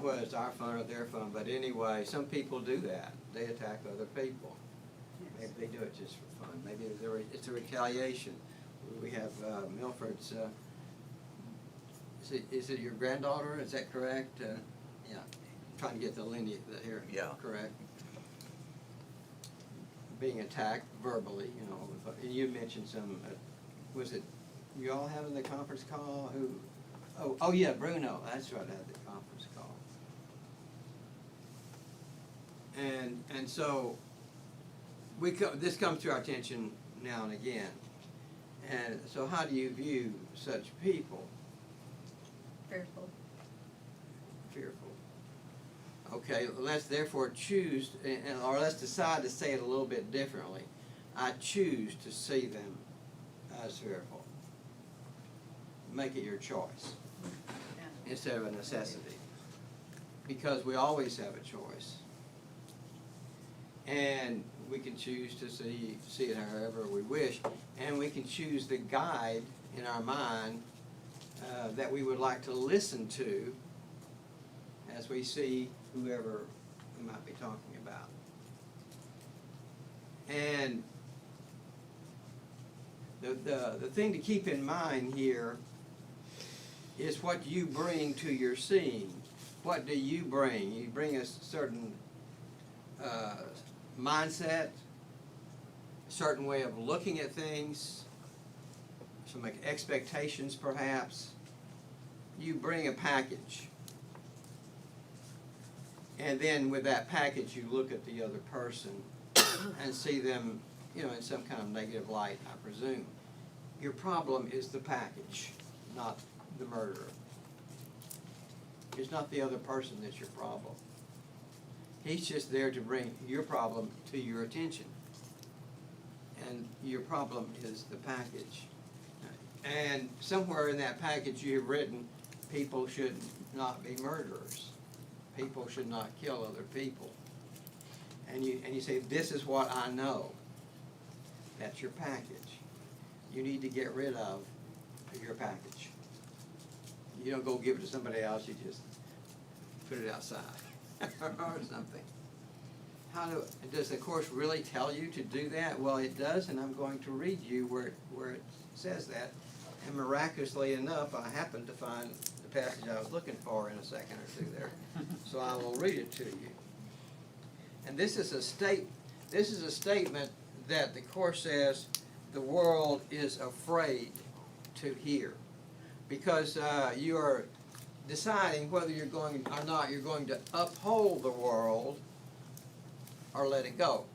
whether it's our fun or their fun, but anyway, some people do that. They attack other people. Maybe they do it just for fun. Maybe it's a retaliation. We have Milford's, is it your granddaughter, is that correct? Yeah, trying to get the lineage here, Yeah. correct? Being attacked verbally, you know, and you mentioned some, was it, you all having the conference call? Who? Oh yeah, Bruno, that's right, I had the conference call. And so, this comes to our attention now and again. And so how do you view such people? Fearful. Fearful. Okay, let's therefore choose, or let's decide to say it a little bit differently. I choose to see them as fearful. Make it your choice instead of a necessity. Because we always have a choice. And we can choose to see it however we wish. And we can choose the guide in our mind that we would like to listen to as we see whoever we might be talking about. And the thing to keep in mind here is what you bring to your seeing. What do you bring? You bring a certain mindset, a certain way of looking at things, some expectations perhaps. You bring a package. And then with that package you look at the other person and see them, you know, in some kind of negative light, I presume. Your problem is the package, not the murderer. It's not the other person that's your problem. He's just there to bring your problem to your attention. And your problem is the package. And somewhere in that package you have written, people should not be murderers. People should not kill other people. And you say, this is what I know. That's your package. You need to get rid of your package. You don't go give it to somebody else, you just put it outside or something. Does the Course really tell you to do that? Well, it does, and I'm going to read you where it says that. And miraculously enough, I happened to find the passage I was looking for in a second or two there. So I will read it to you. And this is a statement that the Course says the world is afraid to hear. Because you are deciding whether you're going or not, you're going to uphold the world or let it go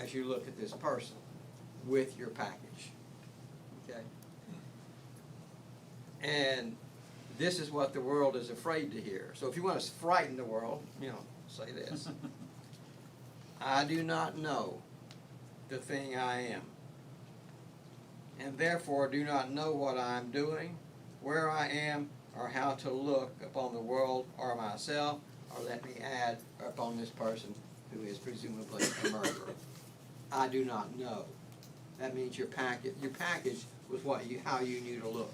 as you look at this person with your package. Okay? And this is what the world is afraid to hear. So if you want to frighten the world, you know, say this. I do not know the thing I am, and therefore do not know what I am doing, where I am, or how to look upon the world or myself, or let me add, upon this person who is presumably a murderer. I do not know. That means your package was how you knew to look.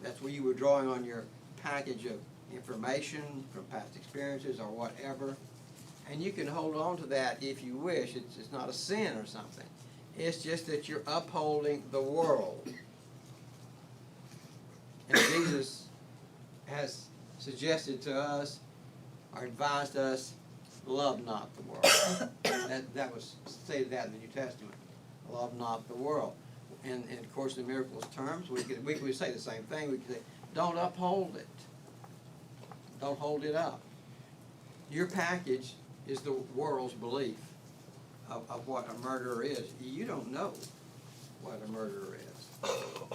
That's where you were drawing on your package of information from past experiences or whatever. And you can hold on to that if you wish. It's not a sin or something. It's just that you're upholding the world. And Jesus has suggested to us, or advised us, love not the world. that was stated that in the New Testament. Love not the world. And of course, in Miracles terms, we could say the same thing. We could say, don't uphold it. Don't hold it up. Your package is the world's belief of what a murderer is. You don't know what a murderer is.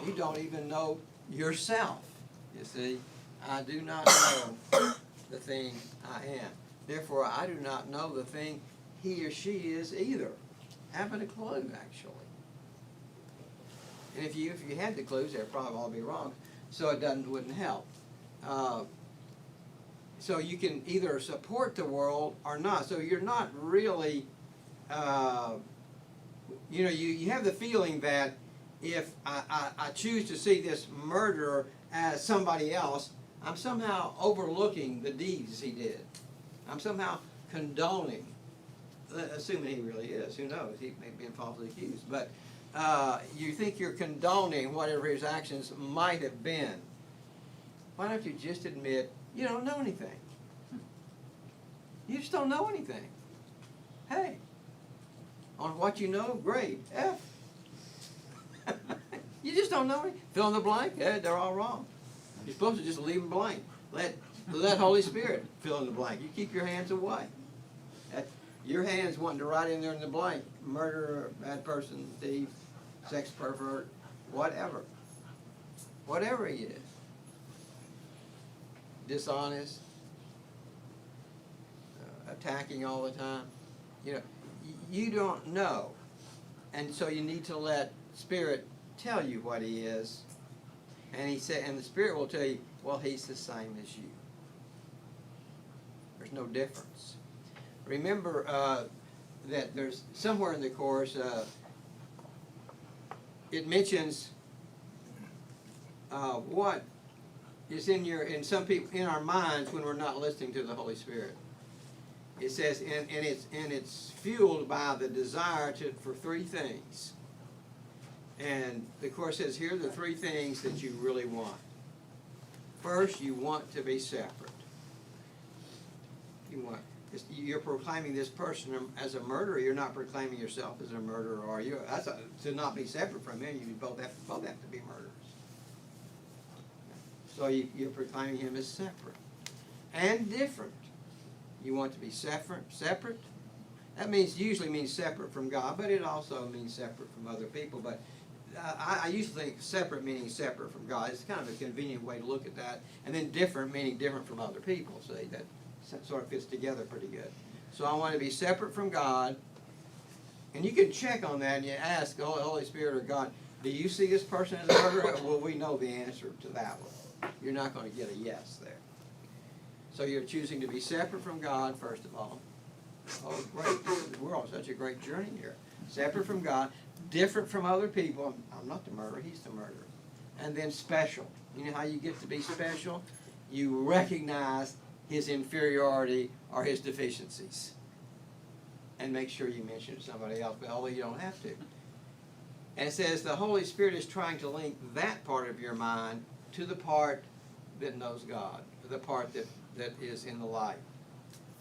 You don't even know yourself. You see, I do not know the thing I am. Therefore, I do not know the thing he or she is either. Haven't a clue, actually. And if you had the clues, they'd probably all be wrong. So it wouldn't help. So you can either support the world or not. So you're not really, you have the feeling that if I choose to see this murderer as somebody else, I'm somehow overlooking the deeds he did. I'm somehow condoning, assuming he really is, who knows, he may be falsely accused, but you think you're condoning whatever his actions might have been. Why don't you just admit you don't know anything? You just don't know anything. Hey, on what you know, great, F. You just don't know anything. Fill in the blank, they're all wrong. You're supposed to just leave them blank. Let Holy Spirit fill in the blank. You keep your hands away. Your hands wanting to write in there in the blank. Murderer, bad person, thief, sex pervert, whatever. Whatever he is. Dishonest. Attacking all the time. You know, you don't know. And so you need to let Spirit tell you what he is. And he said, and the Spirit will tell you, well, he's the same as you. There's no difference. Remember that there's somewhere in the course it mentions what is in some people in our minds when we're not listening to the Holy Spirit. It says, and it's fueled by the desire for three things. And the course says, here are the three things that you really want. First, you want to be separate. You're proclaiming this person as a murderer. You're not proclaiming yourself as a murderer, are you? To not be separate from him, you both have to be murderers. So you're proclaiming him as separate and different. You want to be separate. That usually means separate from God, but it also means separate from other people. But I usually think separate meaning separate from God. It's kind of a convenient way to look at that. And then different meaning different from other people. See, that sort of fits together pretty good. So I want to be separate from God. And you can check on that and you ask the Holy Spirit or God, do you see this person as a murderer? Well, we know the answer to that one. You're not going to get a yes there. So you're choosing to be separate from God, first of all. Oh, great. We're on such a great journey here. Separate from God, different from other people. I'm not the murderer, he's the murderer. And then special. You know how you get to be special? You recognize his inferiority or his deficiencies. And make sure you mention it to somebody else, but although you don't have to. And it says the Holy Spirit is trying to link that part of your mind to the part that knows God, the part that is in the light.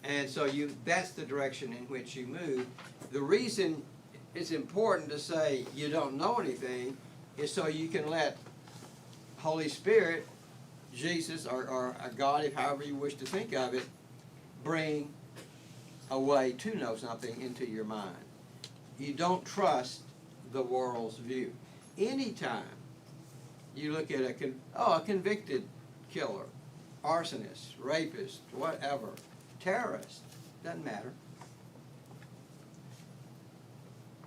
And so that's the direction in which you move. The reason it's important to say you don't know anything is so you can let Holy Spirit, Jesus, or God, if however you wish to think of it, bring a way to know something into your mind. You don't trust the world's view. Anytime you look at a convicted killer, arsonist, rapist, whatever, terrorist, doesn't matter.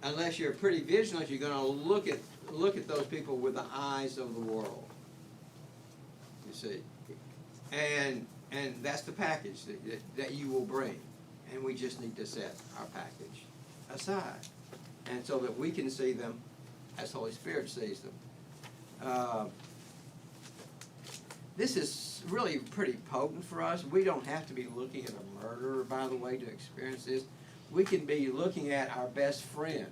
Unless you're pretty vigilant, you're going to look at those people with the eyes of the world. You see, and that's the package that you will bring, and we just need to set our package aside, and so that we can see them as Holy Spirit sees them. This is really pretty potent for us. We don't have to be looking at a murderer, by the way, to experience this. We can be looking at our best friend.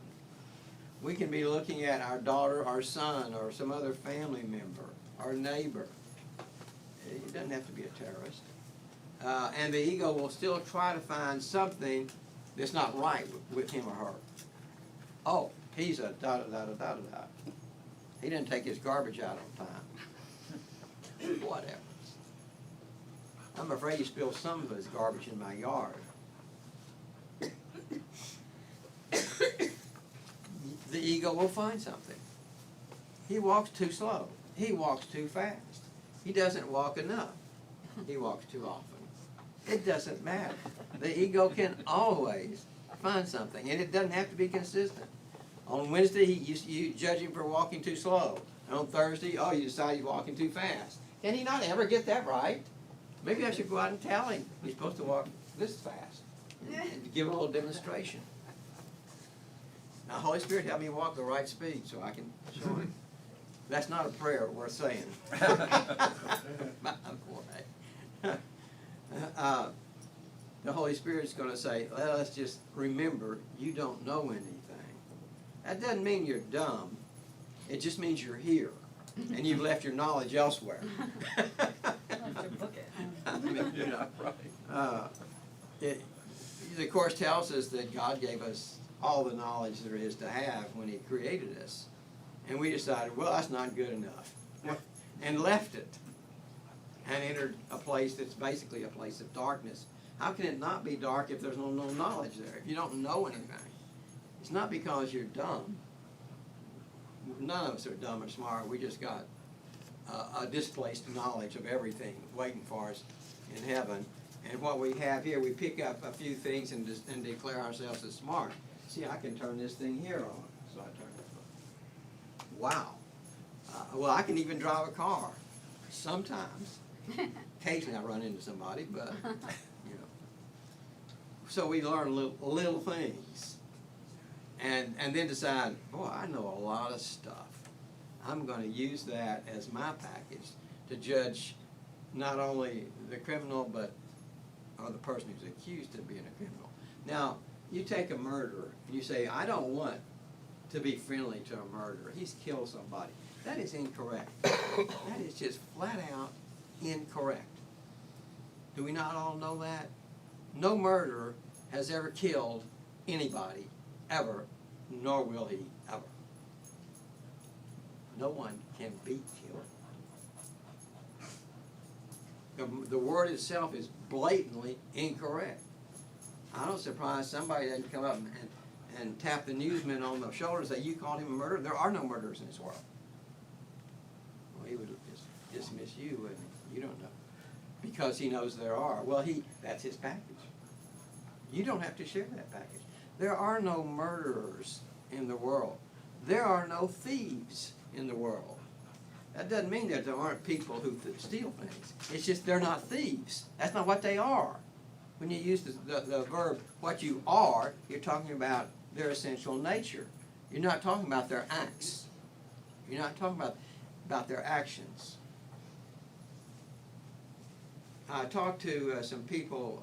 We can be looking at our daughter, our son, or some other family member, our neighbor. It doesn't have to be a terrorist. And the ego will still try to find something that's not right with him or her. Oh, he's a da-da-da-da-da-da. He didn't take his garbage out on time. Whatever. I'm afraid he spilled some of his garbage in my yard. The ego will find something. He walks too slow. He walks too fast. He doesn't walk enough. He walks too often. It doesn't matter. The ego can always find something, and it doesn't have to be consistent. On Wednesday, you judge him for walking too slow. And on Thursday, you decide he's walking too fast. Can he not ever get that right? Maybe I should go out and tell him he's supposed to walk this fast and give a little demonstration. Now, Holy Spirit, help me walk the right speed so I can show him. That's not a prayer worth saying. My boy. the Holy Spirit's going to say, well, let's just remember you don't know anything. That doesn't mean you're dumb. It just means you're here, and you've left your knowledge elsewhere. Left your book at home. I mean, you know, the Course tells us that God gave us all the knowledge there is to have when He created us. And we decided, well, that's not good enough. And left it. And entered a place that's basically a place of darkness. How can it not be dark if there's no knowledge there? If you don't know anything. It's not because you're dumb. None of us are dumb or smart. We just got a displaced knowledge of everything waiting for us in heaven. And what we have here, we pick up a few things and declare ourselves as smart. See, I can turn this thing here on. So I turn it on. Wow. Well, I can even drive a car. Sometimes. Occasionally I run into somebody, but, you know. So we learn little things. And then decide, boy, I know a lot of stuff. I'm going to use that as my package to judge not only the criminal, but or the person who's accused of being a criminal. Now, you take a murderer and you say, I don't want to be friendly to a murderer. He's killed somebody. That is incorrect. That is just flat out incorrect. Do we not all know that? No murderer has ever killed anybody, ever, nor will he ever. No one can be killed. The word itself is blatantly incorrect. I don't surprise somebody doesn't come up and tap the newsman on the shoulder and say, you called him a murderer? There are no murderers in this world. Well, he would just dismiss you, and you don't know. Because he knows there are. Well, that's his package. You don't have to share that package. There are no murderers in the world. There are no thieves in the world. That doesn't mean that there aren't people who steal things. It's just they're not thieves. That's not what they are. When you use the verb, what you are, you're talking about their essential nature. You're not talking about their acts. You're not talking about their actions. I talked to some people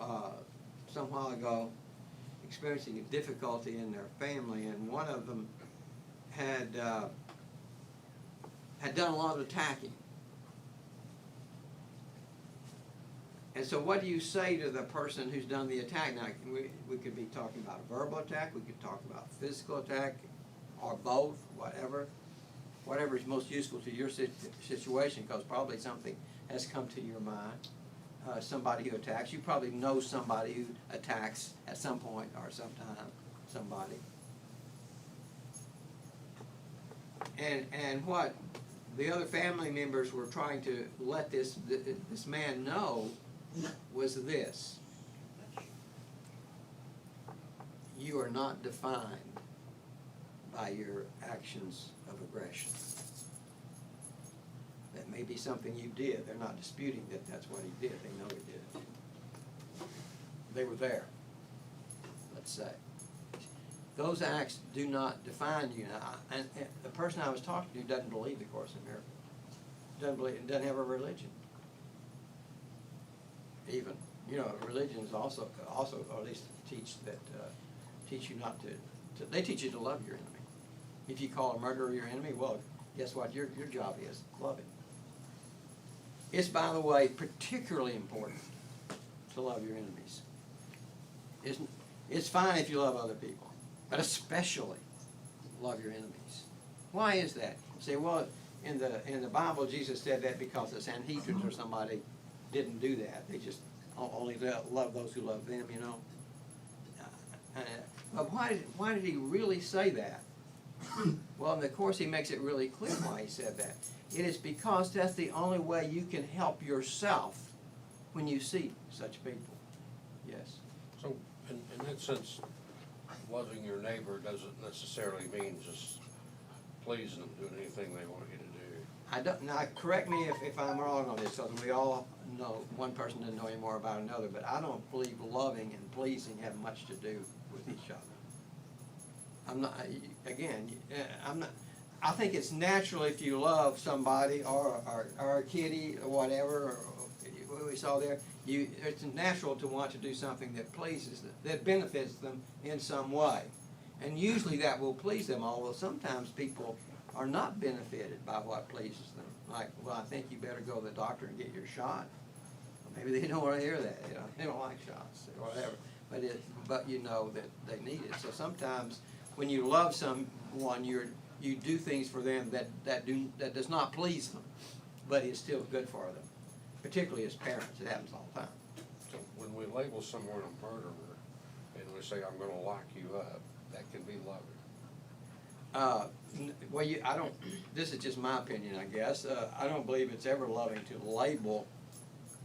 some while ago experiencing a difficulty in their family, and one of them had done a lot of attacking. And so what do you say to the person who's done the attack? Now, we could be talking about a verbal attack, we could talk about physical attack, or both, whatever is most useful to your situation, because probably something has come to your mind. Somebody who attacks. You probably know somebody who attacks at some point or sometime, somebody. And what the other family members were trying to let this man know was this: you are not defined by your actions of aggression. That may be something you did. They're not disputing that that's what he did. They know he did it. They were there, let's say. Those acts do not define you. And the person I was talking to doesn't believe the Course in Miracles. Doesn't have a religion. Even, religion is also, or at least teach you not to. They teach you to love your enemy. If you call a murderer your enemy, well, guess what? Your job is love him. It's, by the way, particularly important to love your enemies. It's fine if you love other people, but especially love your enemies. Why is that? You say, well, in the Bible, Jesus said that because the Sanhedrin or somebody didn't do that. They just only love those who love them, But why did he really say that? Well, in the Course, he makes it really clear why he said that. It is because that's the only way you can help yourself when you see such people. Yes? So, in that sense, loving your neighbor doesn't necessarily mean just pleasing them, doing anything they want you to do. Now, correct me if I'm wrong on this, because we all know one person doesn't know any more about another, but I don't believe loving and pleasing have much to do with each other. I think it's natural if you love somebody or a kitty or whatever, we saw there, it's natural to want to do something that pleases them, that benefits them in some way. And usually that will please them, although sometimes people are not benefited by what pleases them. Like, well, I think you better go to the doctor and get your shot. Maybe they don't want to hear that, you know, they don't like shots or whatever. But you know that they need it. So sometimes when you love someone, you do things for them that does not please them, but is still good for them. Particularly as parents, it happens all the time. So when we label someone a murderer and we say, I'm gonna lock you up, that can be loving. Well, I don't, this is just my opinion, I guess. I don't believe it's ever loving to label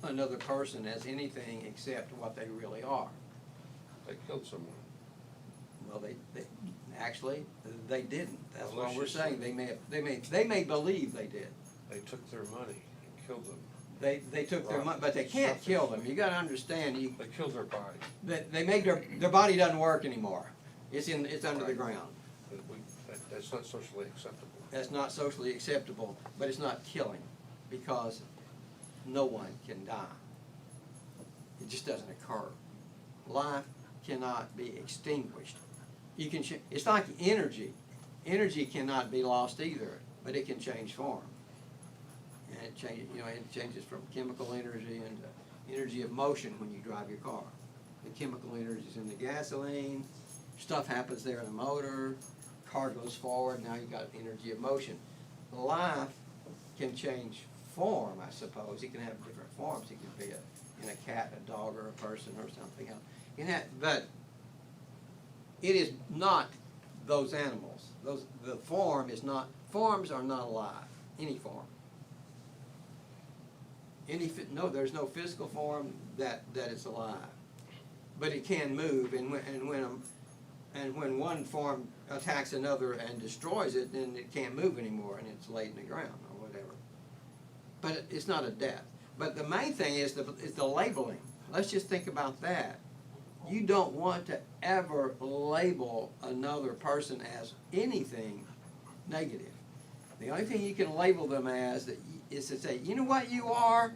another person as anything except what they really are. They killed someone. Well, actually, they didn't. That's Unless what we're you saying. say- They may believe they did. They took their money and killed them. They took their Right. money, but they can't kill them. You gotta understand, They killed their body. they made their body doesn't work anymore. It's under the Right. ground. That's not socially acceptable. That's not socially acceptable, but it's not killing, because no one can die. It just doesn't occur. Life cannot be extinguished. It's like energy. Energy cannot be lost either, but it can change form. And it changes from chemical energy into energy of motion when you drive your car. The chemical energy is in the gasoline, stuff happens there in the motor, car goes forward, now you got energy of motion. Life can change form, I suppose. It can have different forms. It could be in a cat, a dog, or a person, or something else. But it is not those animals. The forms are not alive. Any form. There's no physical form that is alive. But it can move, and when one form attacks another and destroys it, then it can't move anymore, and it's laid in the ground or whatever. But it's not a death. But the main thing is the labeling. Let's just think about that. You don't want to ever label another person as anything negative. The only thing you can label them as is to say, you know what you are?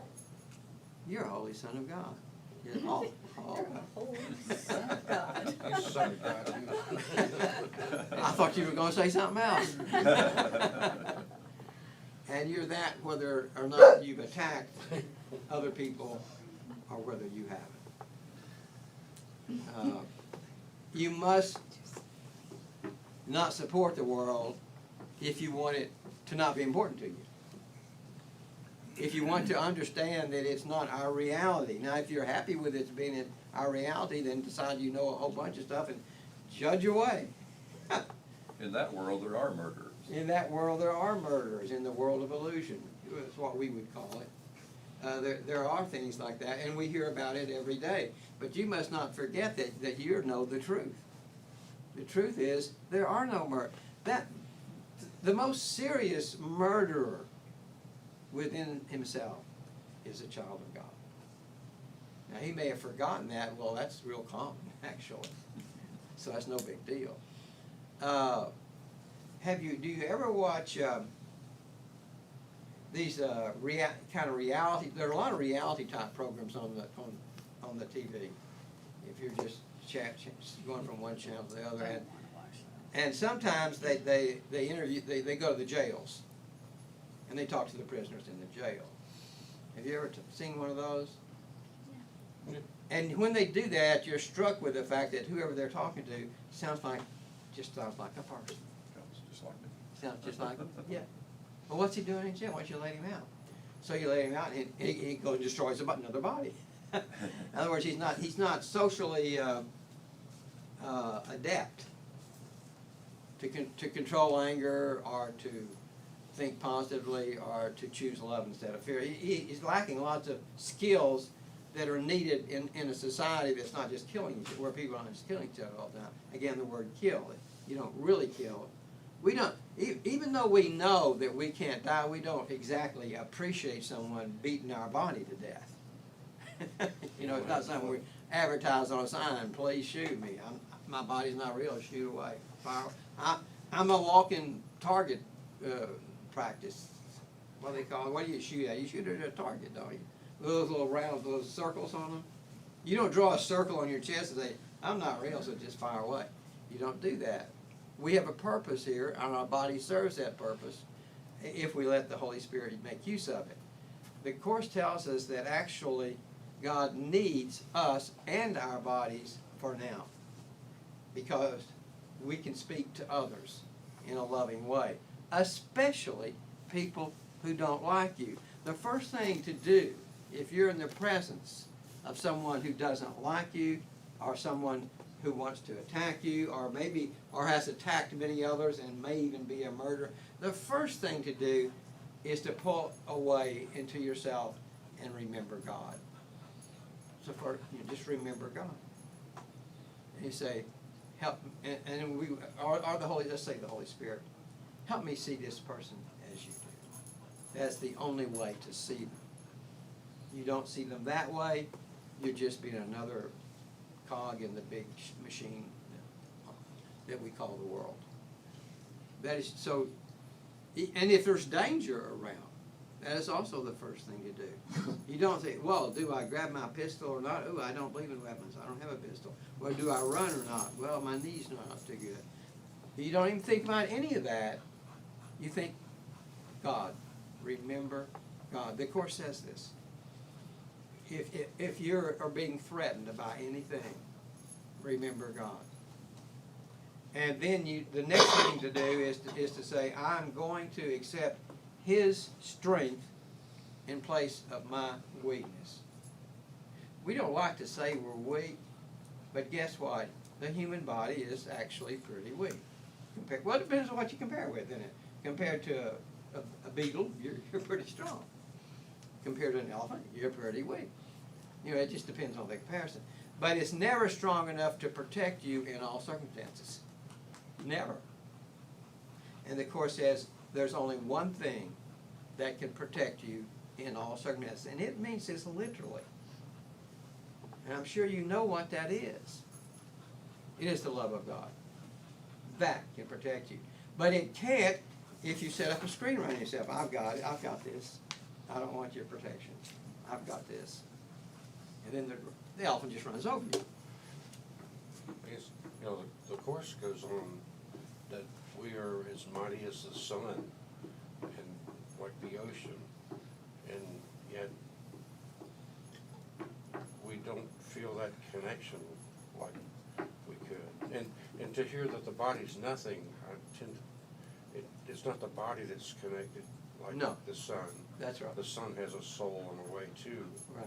You're a holy son of God. You're all Holy Son of God. You son of God. I thought you were going to say something else. And you're that whether or not you've attacked other people or whether you haven't. You must not support the world if you want it to not be important to you. If you want to understand that it's not our reality. Now, if you're happy with it being in our reality, then decide you know a whole bunch of stuff and judge your way. In that world, there are murderers. In that world, there are murderers. In the world of illusion, that's what we would call it. There are things like that, and we hear about it every day. But you must not forget that you know the truth. The truth is, there are no murderers. The most serious murderer within himself is a child of God. Now, he may have forgotten that. Well, that's real common, actually. So that's no big deal. Do you ever watch these kind of reality? There are a lot of reality type programs on the TV. If you're just going from one channel to the other, and sometimes they interview, they go to the jails, and they talk to the prisoners in the jail. Have you ever seen one of those? Yeah. And when they do that, you're struck with the fact that whoever they're talking to sounds like a person. Sounds just like me. Sounds just like him? Yeah. Well, what's he doing in jail? Why don't you let him out? So you let him out, and he goes and destroys another body. In other words, he's not socially adept to control anger or to think positively or to choose love instead of fear. He's lacking lots of skills that are needed in a society that's not just killing each other, where people aren't just killing each other all the time. Again, the word kill. You don't really kill. We don't, even though we know that we can't die, we don't exactly appreciate someone beating our body to death. It's not something we advertise on a sign, please shoot me. My body's not real, shoot away. Fire. I'm a walking target practice. What do they call it? What do you shoot at? You shoot at a target, don't you? those little round, those circles on them. You don't draw a circle on your chest and say, I'm not real, so just fire away. You don't do that. We have a purpose here, and our body serves that purpose if we let the Holy Spirit make use of it. The Course tells us that actually God needs us and our bodies for now, because we can speak to others in a loving way, especially people who don't like you. The first thing to do, if you're in the presence of someone who doesn't like you, or someone who wants to attack you, or has attacked many others and may even be a murderer, the first thing to do is to pull away into yourself and remember God. So first, you just remember God. And you say, help, and we, or the Holy, let's say the Holy Spirit, help me see this person as you do. That's the only way to see them. You don't see them that way, you're just being another cog in the big machine that we call the world. That is so, and if there's danger around, that is also the first thing to do. You don't say, well, do I grab my pistol or not? Oh, I don't believe in weapons. I don't have a pistol. Well, do I run or not? Well, my knee's not too good. You don't even think about any of that. You think, God. Remember God. The Course says this. If you are being threatened by anything, remember God. And then the next thing to do is to say, I'm going to accept His strength in place of my weakness. We don't like to say we're weak, but guess what? The human body is actually pretty weak. Well, it depends on what you compare with, isn't it? Compared to a beetle, you're pretty strong. Compared to an elephant, you're pretty weak. You know, it just depends on the comparison. But it's never strong enough to protect you in all circumstances. Never. And the Course says there's only one thing that can protect you in all circumstances. And it means this literally. And I'm sure you know what that is. It is the love of God. That can protect you. But it can't if you set up a screen around yourself. I've got it. I've got this. I don't want your protection. I've got this. And then the elephant just runs over you. Because, you know, the Course goes on that we are as mighty as the sun and like the ocean, and yet we don't feel that connection like we could. And to hear that the body's nothing, it's not the body that's connected like No. the sun. That's right. The sun has a soul in a way too. Right.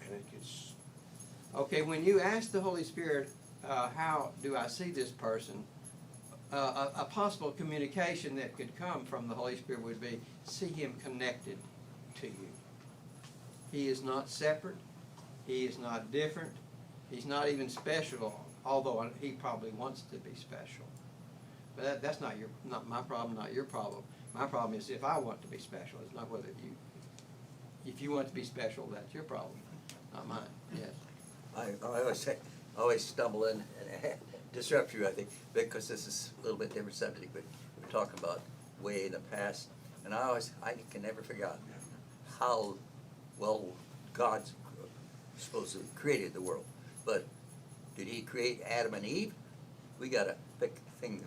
And it gets. Okay, when you ask the Holy Spirit, how do I see this person, a possible communication that could come from the Holy Spirit would be, see him connected to you. He is not separate. He is not different. He's not even special, although he probably wants to be special. But that's not my problem, not your problem. My problem is if I want to be special. It's not whether if you want to be special, that's your problem, not mine. Yes. I always stumble in and disrupt you, I think, because this is a little bit different subject, but we're talking about way in the past, and I can never figure out how well God's supposed to have created the world. But did He create Adam and Eve? We got a big thing,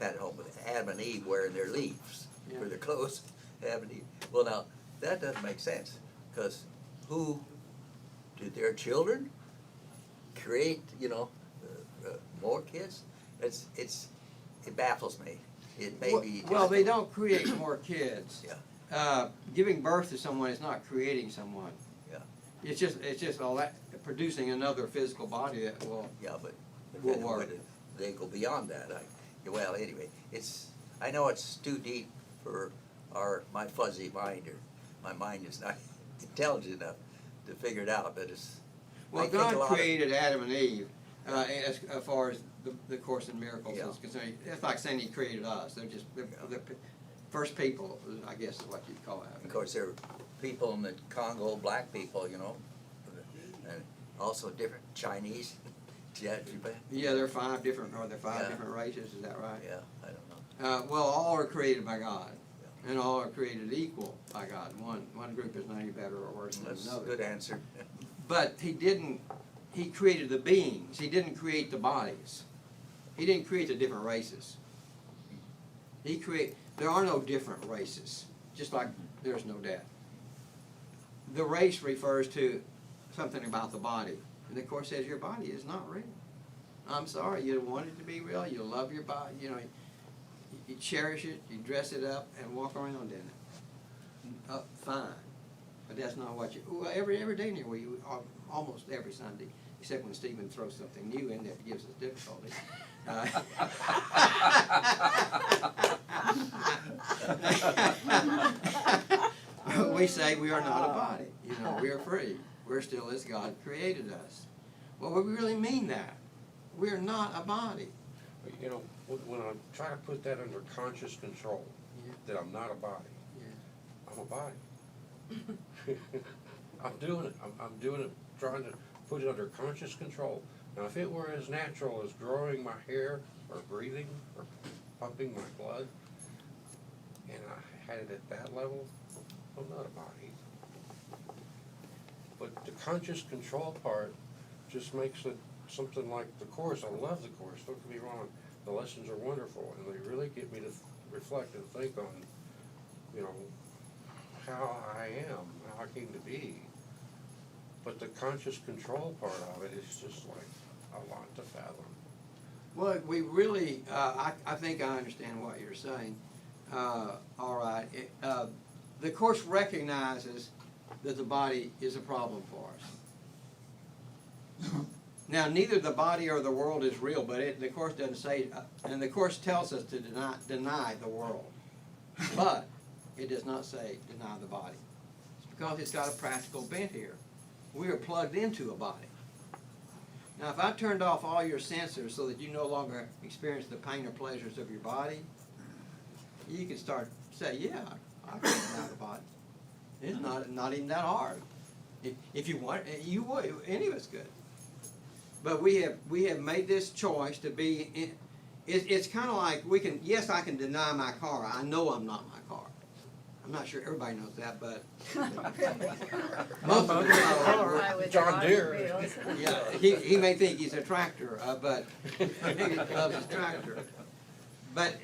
pat at home with Adam and Eve wearing their leaves for their clothes. Adam and Eve. Well, now that doesn't make sense, because who did their children create? More kids? It baffles me. It may be. Well, they don't create more kids. Yeah. Giving birth to someone is not creating someone. Yeah. It's just all that producing another physical body that will. Yeah, but will then work. they go beyond that. Well, anyway, I know it's too deep for my fuzzy mind, or my mind is not intelligent enough to figure it out. But Well, God created Adam and Eve as far as the Course in Miracles is concerned. It's like saying He created us. They're just the first people, I guess, is what you'd call it. Of course, there are people in the Congo, black people, and also different Chinese. Yeah, there are five different races. Is that right? Yeah, I don't know. Well, all are created by God. and all are created equal by God. One group is not any better or worse than That's a another. good answer. But he created the beings. He didn't create the bodies. He didn't create the different races. There are no different races, just like there's no death. The race refers to something about the body. And the Course says your body is not real. I'm sorry, you want it to be real, you love your body, you know, you cherish it, you dress it up and walk around in it. Fine. But that's not what well, every day near we almost every Sunday, except when Stephen throws something new in that gives us difficulty. We say we are not a body. You know, we are free. We're still as God created us. Well, we really mean that. We're not a body. You know, when I try to put that under conscious control, Yeah. that I'm not a body, Yeah. I'm a body. I'm doing it. I'm doing it, trying to put it under conscious control. Now, if it were as natural as growing my hair or breathing or pumping my blood, and I had it at that level, I'm not a body. But the conscious control part just makes it something like the Course. I love the Course, don't get me wrong. The lessons are wonderful, and they really get me to reflect and think on, you know, how I am, how I came to be. But the conscious control part of it is just like a lot to fathom. Well, we really, I think I understand what you're saying. All right. The Course recognizes that the body is a problem for us. Now, neither the body or the world is real, but the Course doesn't say, and the Course tells us to deny the world. But it does not say deny the body. It's because it's got a practical bent here. We are plugged into a body. Now, if I turned off all your sensors so that you no longer experience the pain or pleasures of your body, you can start to say, yeah, I can deny the body. It's not even that hard. If you want, you would. Any of us could. But we have made this choice to be. It's kind of like yes, I can deny my car. I know I'm not my car. I'm not sure everybody knows that, but most of them know. John Deere. Yeah, he may think he's a tractor, but he loves his tractor. But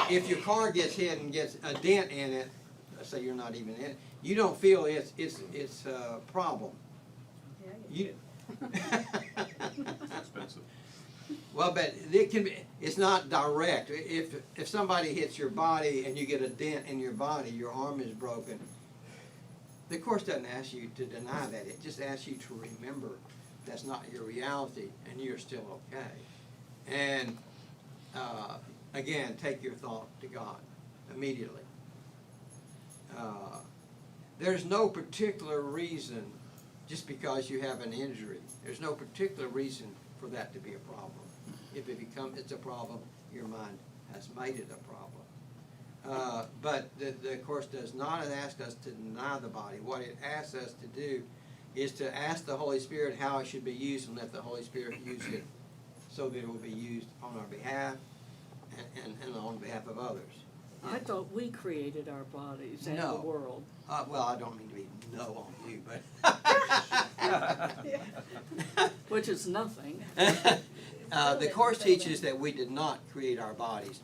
if your car gets hit and gets a dent in it, let's say you're not even in it, you don't feel it's a problem. You. Expensive. Well, but it can be. It's not direct. If somebody hits your body and you get a dent in your body, your arm is broken. The Course doesn't ask you to deny that. It just asks you to remember that's not your reality and you're still okay. And again, take your thought to God immediately. There's no particular reason, just because you have an injury, there's no particular reason for that to be a problem. If it's a problem, your mind has made it a problem. But the Course does not ask us to deny the body. What it asks us to do is to ask the Holy Spirit how it should be used and let the Holy Spirit use it so that it will be used on our behalf and on behalf of others. I thought we created our bodies and the No. world. Well, I don't mean to be no on you, but Which is nothing. the Course teaches that we did not create our bodies.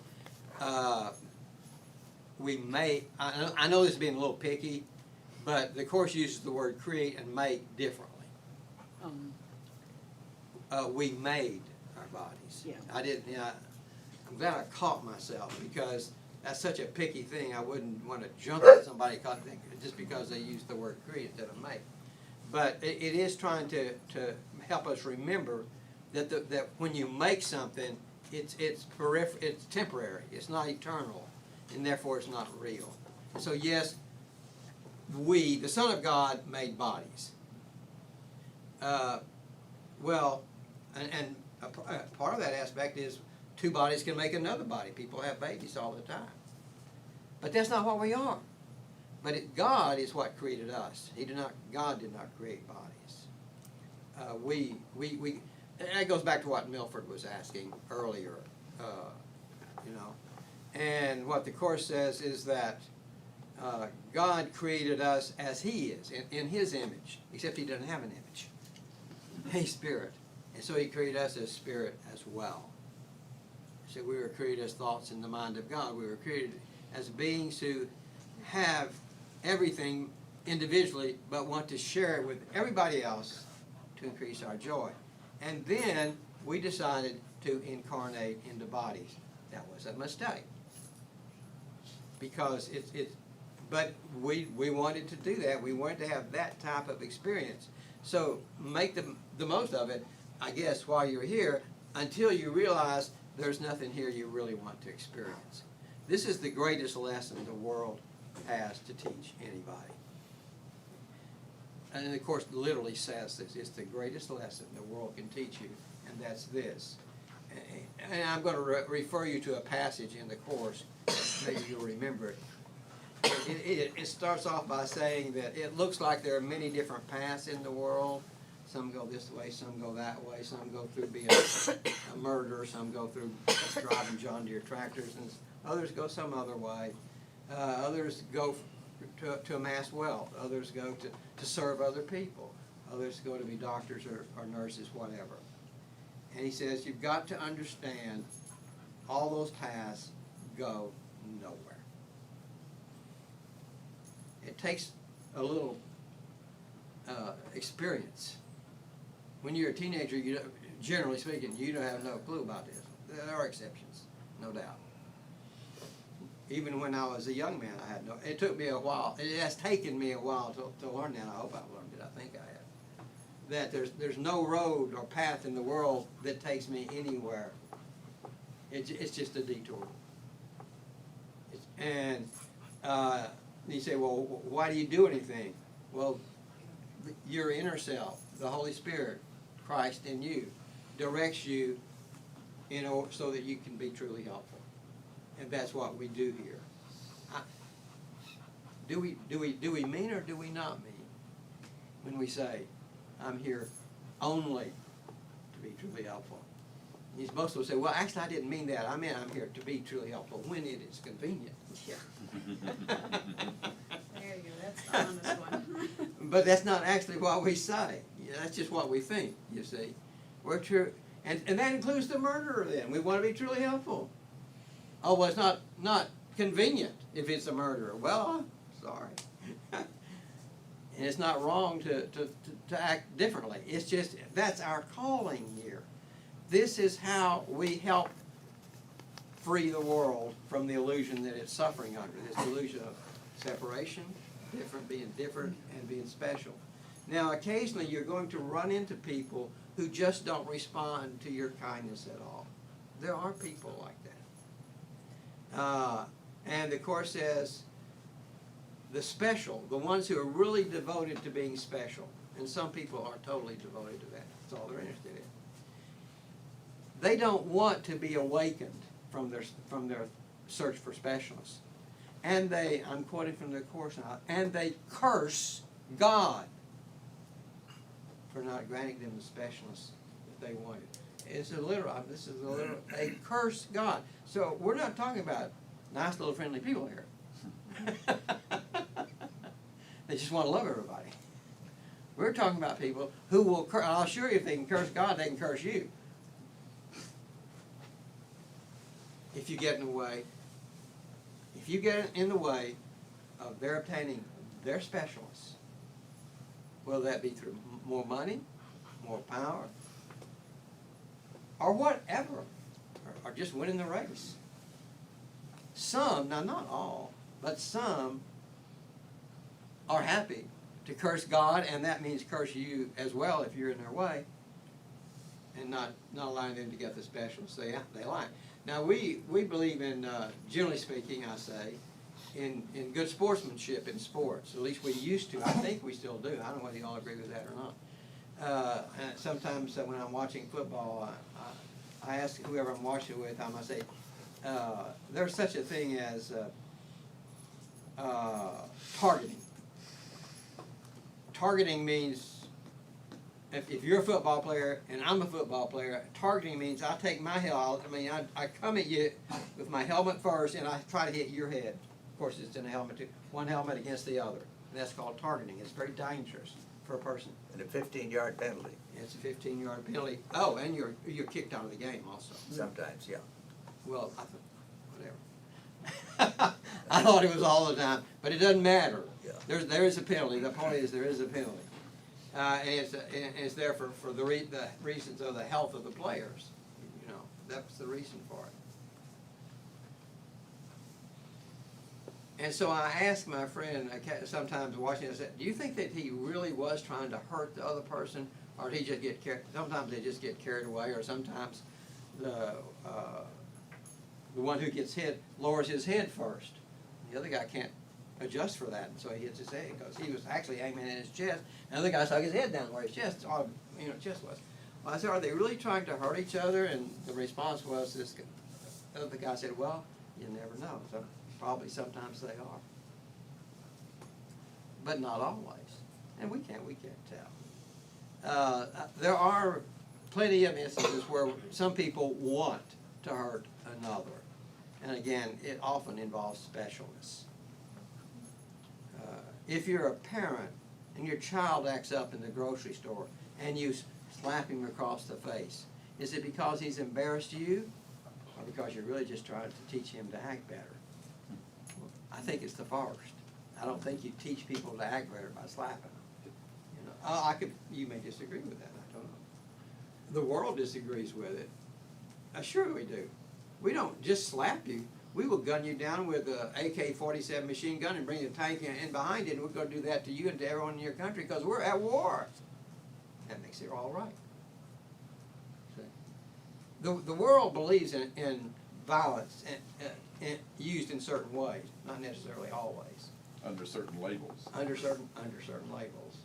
We may, I know this is being a little picky, but the Course uses the word create and make differently. We made our bodies. Yeah. I didn't, I'm glad I caught myself because that's such a picky thing. I wouldn't want to jump at somebody just because they use the word create instead of make. But it is trying to help us remember that when you make something, it's temporary. It's not eternal, and therefore it's not real. So yes, we, the Son of God, made bodies. Well, and a part of that aspect is two bodies can make another body. People have babies all the time. But that's not what we are. But God is what created us. God did not create bodies. That goes back to what Milford was asking earlier. And what the Course says is that God created us as He is, in His image, except He doesn't have an image. He's spirit. And so He created us as spirit as well. So we were created as thoughts in the mind of God. We were created as beings who have everything individually, but want to share it with everybody else to increase our joy. And then we decided to incarnate into bodies. That was a mistake. Because but we wanted to do that. We wanted to have that type of experience. So make the most of it, I guess, while you're here, until you realize there's nothing here you really want to experience. This is the greatest lesson the world has to teach anybody. And of course, literally says this. It's the greatest lesson the world can teach you, and that's this. And I'm going to refer you to a passage in the Course. Maybe you'll remember it. It starts off by saying that it looks like there are many different paths in the world. Some go this way, some go that way, some go through being a murderer, some go through driving John Deere tractors, and others go some other way. Others go to amass wealth. Others go to serve other people. Others go to be doctors or nurses, whatever. And he says you've got to understand all those paths go nowhere. It takes a little experience. When you're a teenager, generally speaking, you don't have no clue about this. There are exceptions, no doubt. Even when I was a young man, I had no. It took me a while. It has taken me a while to learn that. I hope I've learned it. I think I have. That there's no road or path in the world that takes me anywhere. It's just a detour. And you say, well, why do you do anything? Well, your inner self, the Holy Spirit, Christ in you, directs you, so that you can be truly helpful. And that's what we do here. Do we mean or do we not mean when we say, I'm here only to be truly helpful? Most of us say, well, actually, I didn't mean that. I meant I'm here to be truly helpful when it is convenient. Yeah. There you go, that's the honest one. But that's not actually what we say. That's just what we think, you see. We're true. And that includes the murderer then. We want to be truly helpful. Oh, well, it's not convenient if it's a murderer. Well, sorry. And it's not wrong to act differently. It's just, that's our calling here. This is how we help free the world from the illusion that it's suffering under, this illusion of separation, being different, and being special. Now, occasionally you're going to run into people who just don't respond to your kindness at all. There are people like that. And the Course says the special, the ones who are really devoted to being special, and some people are totally devoted to that. That's all they're interested in. They don't want to be awakened from their search for specialness. And I'm quoting from the Course now, and they curse God for not granting them the specialness that they wanted. It's a literal, they curse God. So we're not talking about nice little friendly people here. They just want to love everybody. We're talking about people who will curse. I'll assure you, if they can curse God, they can curse you. If you get in the way, of their obtaining their specialness, whether that be through more money, more power, or whatever, or just winning the race. Some, now not all, but some are happy to curse God, and that means curse you as well if you're in their way, and not allowing them to get the specialness they like. Now we believe in, generally speaking, I say, in good sportsmanship in sports. At least we used to. I think we still do. I don't know whether you all agree with that or not. And sometimes when I'm watching football, I ask whoever I'm watching with, I must say, there's such a thing as targeting. Targeting means if you're a football player and I'm a football player, targeting means I take my helmet, I come at you with my helmet first and I try to hit your head. Of course, it's in a helmet too. One helmet against the other. And that's called targeting. It's very dangerous for a person. And a 15-yard penalty, It's a 15-yard penalty. Oh, and you're kicked out of the game also. sometimes, yeah. Well, whatever. I thought it was all the time, but it doesn't matter. Yeah. There is a penalty. The point is there is a penalty. And it's there for the reasons of the health of the players. You know, that's the reason for it. And so I asked my friend sometimes watching, I said, do you think that he really was trying to hurt the other person, or did he just get carried? Sometimes they just get carried away, or sometimes the one who gets hit lowers his head first. The other guy can't adjust for that, and so he hits his head because he was actually aiming at his chest. And the other guy stuck his head down where his chest, chest was. Well, I said, are they really trying to hurt each other? And the response was, this other guy said, well, you never know. So probably sometimes they are, but not always. And we can't tell. There are plenty of instances where some people want to hurt another. And again, it often involves specialness. If you're a parent and your child acts up in the grocery store and you slap him across the face, is it because he's embarrassed you, or because you're really just trying to teach him to act better? I think it's the first. I don't think you teach people to act better by slapping them. You know, you may disagree with that. I don't know. The world disagrees with it. Sure we do. We don't just slap you. We will gun you down with an AK-47 machine gun and bring the tank in behind it, and we're going to do that to you and to everyone in your country because we're at war. That makes it all right. See? The world believes in violence and used in certain ways, not necessarily always. Under certain labels. Under certain labels.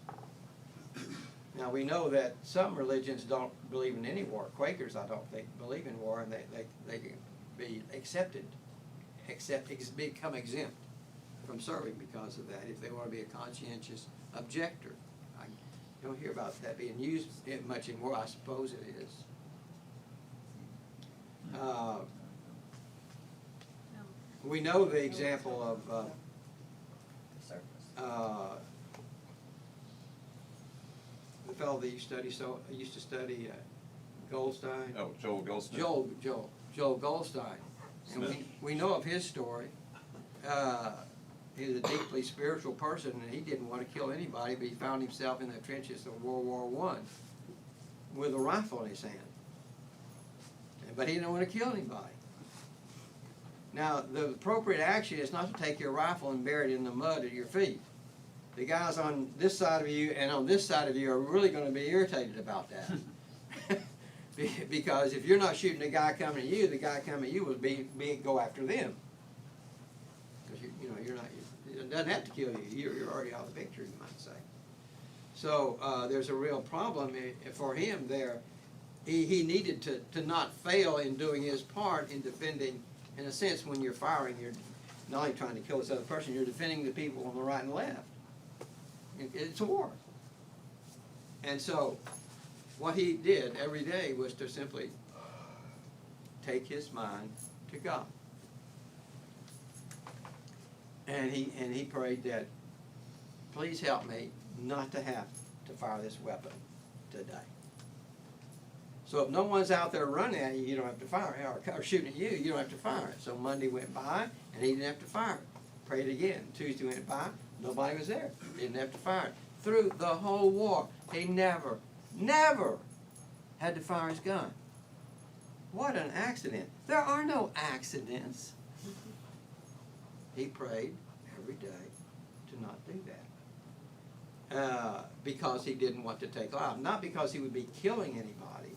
Now we know that some religions don't believe in any war. Quakers, I don't think, believe in war, and they can be become exempt from serving because of that if they want to be a conscientious objector. I don't hear about that being used much in war. I suppose it is. We know the example of the fellow that used to study Goldstein. Oh, Joel Goldstein. Joel Goldstein. And we know of his story. He was a deeply spiritual person, and he didn't want to kill anybody, but he found himself in the trenches of World War I with a rifle in his hand. But he didn't want to kill anybody. Now, the appropriate action is not to take your rifle and bury it in the mud at your feet. The guys on this side of you and on this side of you are really going to be irritated about that. Because if you're not shooting the guy coming at you, the guy coming at you will go after them. Because you're not. It doesn't have to kill you. You're already out of the picture, you might say. So there's a real problem for him there. He needed to not fail in doing his part in defending. In a sense, when you're firing, you're not only trying to kill this other person, you're defending the people on the right and left. It's a war. And so what he did every day was to simply take his mind to God. And he prayed that, please help me not to have to fire this weapon today. So if no one's out there running at you, you don't have to fire it, or shooting at you, you don't have to fire it. So Monday went by, and he didn't have to fire it. Prayed again. Tuesday went by, nobody was there. Didn't have to fire it. Through the whole war, he never had to fire his gun. What an accident. There are no accidents. He prayed every day to not do that. Because he didn't want to take life. Not because he would be killing anybody.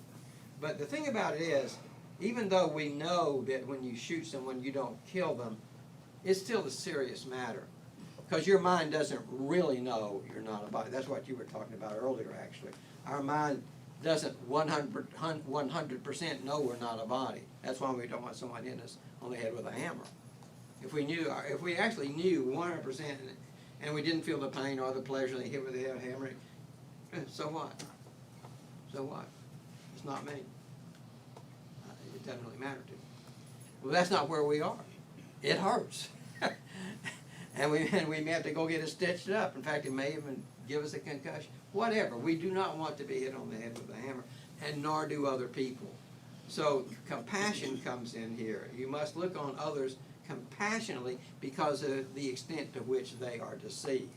But the thing about it is, even though we know that when you shoot someone you don't kill them, it's still a serious matter. Because your mind doesn't really know you're not a body. That's what you were talking about earlier, actually. Our mind doesn't 100% know we're not a body. That's why we don't want someone hitting us on the head with a hammer. If we actually knew 100% and we didn't feel the pain or the pleasure they hit with the hammer, so what? So what? It's not me. It doesn't really matter to me. Well, that's not where we are. It hurts. And we may have to go get it stitched up. In fact, it may even give us a concussion. Whatever. We do not want to be hit on the head with a hammer, and nor do other people. So compassion comes in here. You must look on others compassionately because of the extent to which they are deceived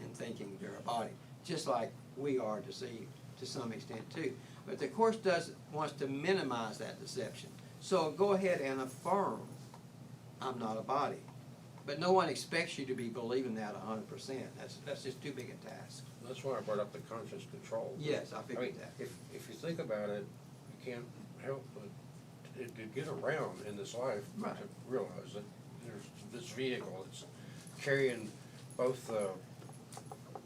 in thinking they're a body, just like we are deceived to some extent too. But the Course wants to minimize that deception. So go ahead and affirm, I'm not a body. But no one expects you to be believing that 100%. That's just too big a task. That's why I brought up the conscious control. Yes, I I figured mean, that. if you think about it, you can't help but to get around in this life, Right. to realize that there's this vehicle, it's carrying both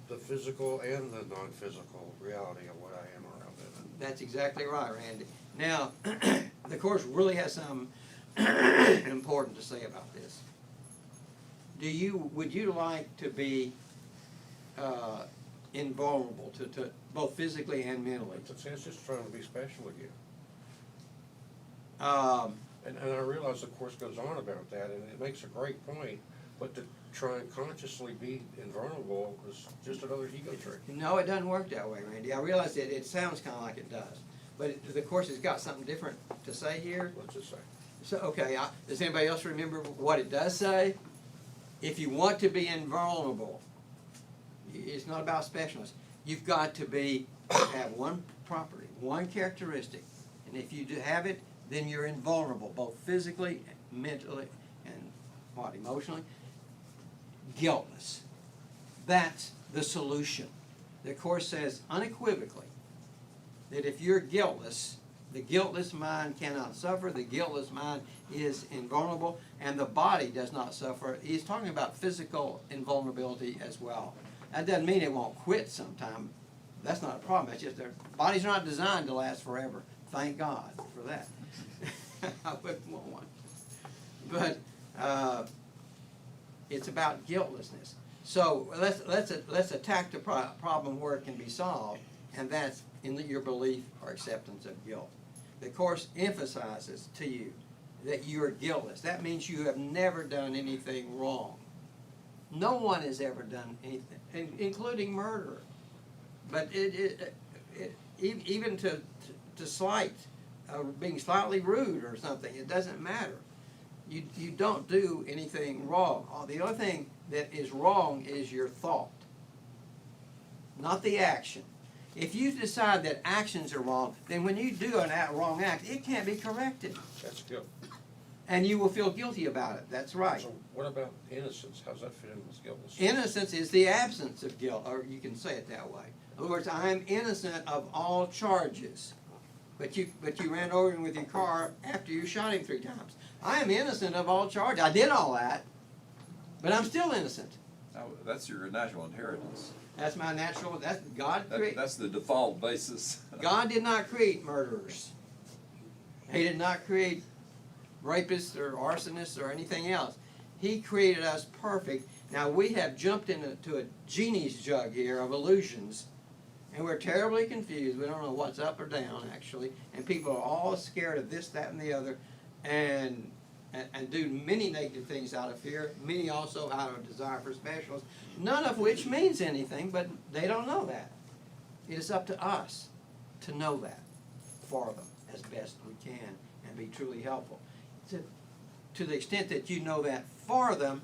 the physical and the non-physical reality of what I am around it. That's exactly right, Randy. Now, the Course really has something important to say about this. Would you like to be invulnerable to both physically and mentally? It's just trying to be special again. Um, And I realize the Course goes on about that, and it makes a great point, but to try and consciously be invulnerable is just another ego trick. no, it doesn't work that way, Randy. I realize that it sounds kind of like it does. But the Course has got something different to say here. Let's just say. So, okay, does anybody else remember what it does say? If you want to be invulnerable, it's not about specialness. You've got to have one property, one characteristic. And if you do have it, then you're invulnerable, both physically, mentally, and emotionally. Guiltless. That's the solution. The Course says unequivocally that if you're guiltless, the guiltless mind cannot suffer, the guiltless mind is invulnerable, and the body does not suffer. He's talking about physical invulnerability as well. That doesn't mean it won't quit sometime. That's not a problem. It's just their bodies are not designed to last forever. Thank God for that. I wouldn't want one. But it's about guiltlessness. So let's attack the problem where it can be solved, and that's in your belief or acceptance of guilt. The Course emphasizes to you that you are guiltless. That means you have never done anything wrong. No one has ever done anything, including murder. But even to slight, being slightly rude or something, it doesn't matter. You don't do anything wrong. The only thing that is wrong is your thought, not the action. If you decide that actions are wrong, then when you do a wrong act, it can't be corrected. That's guilt. And you will feel guilty about it. That's right. So what about innocence? How's that fit in with guiltlessness? Innocence is the absence of guilt, or you can say it that way. In other words, I am innocent of all charges. But you ran over him with your car after you shot him 3 times. I am innocent of all charges. I did all that, but I'm still innocent. Now, that's your natural inheritance. That's my natural, that's God created. That's the default basis. God did not create murderers. He did not create rapists or arsonists or anything else. He created us perfect. Now we have jumped into a genie's jug here of illusions, and we're terribly confused. We don't know what's up or down, actually, and people are all scared of this, that, and the other, and do many negative things out of fear, many also out of desire for specials, none of which means anything, but they don't know that. It is up to us to know that for them as best we can and be truly helpful. To the extent that you know that for them,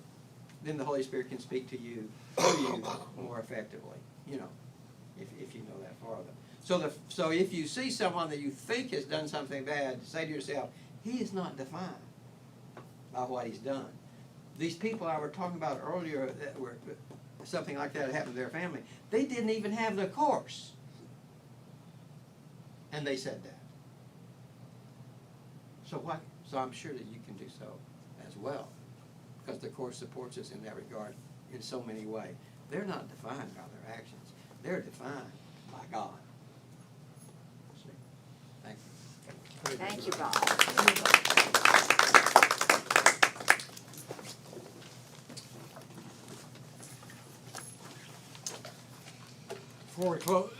then the Holy Spirit can speak to you, through you, more effectively, if you know that for them. So if you see someone that you think has done something bad, say to yourself, he is not defined by what he's done. These people I were talking about earlier that were something like that happened to their family, they didn't even have the Course. And they said that. So I'm sure that you can do so as well, because the Course supports us in that regard in so many ways. They're not defined by their actions. They're defined by God. See? Thank you. Thank you, Bob. Before we close,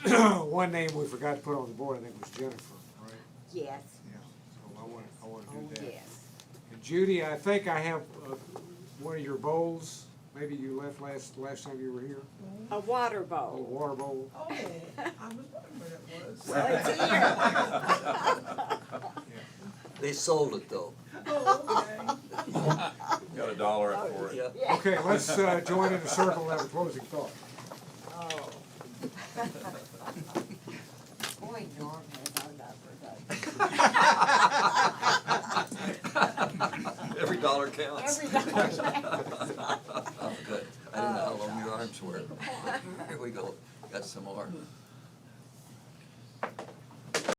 one name we forgot to put on the board, I think, was Jennifer, right? Yes, Yeah, so I wanna oh, do that. yes. And Judy, I think I have, one of your bowls, maybe you left last time you were here, A water a bowl. water bowl. Oh, I was wondering where it was. Well, it's here. They sold it though. Oh, okay. Got $1 up for it. Yeah. Yeah. Okay, let's, join in a circle and have a closing thought. Oh. Boy, Norm has hung up for Every dollar counts. Every dollar. Oh, good. I didn't know how long your arms were. Here we go. Got some more.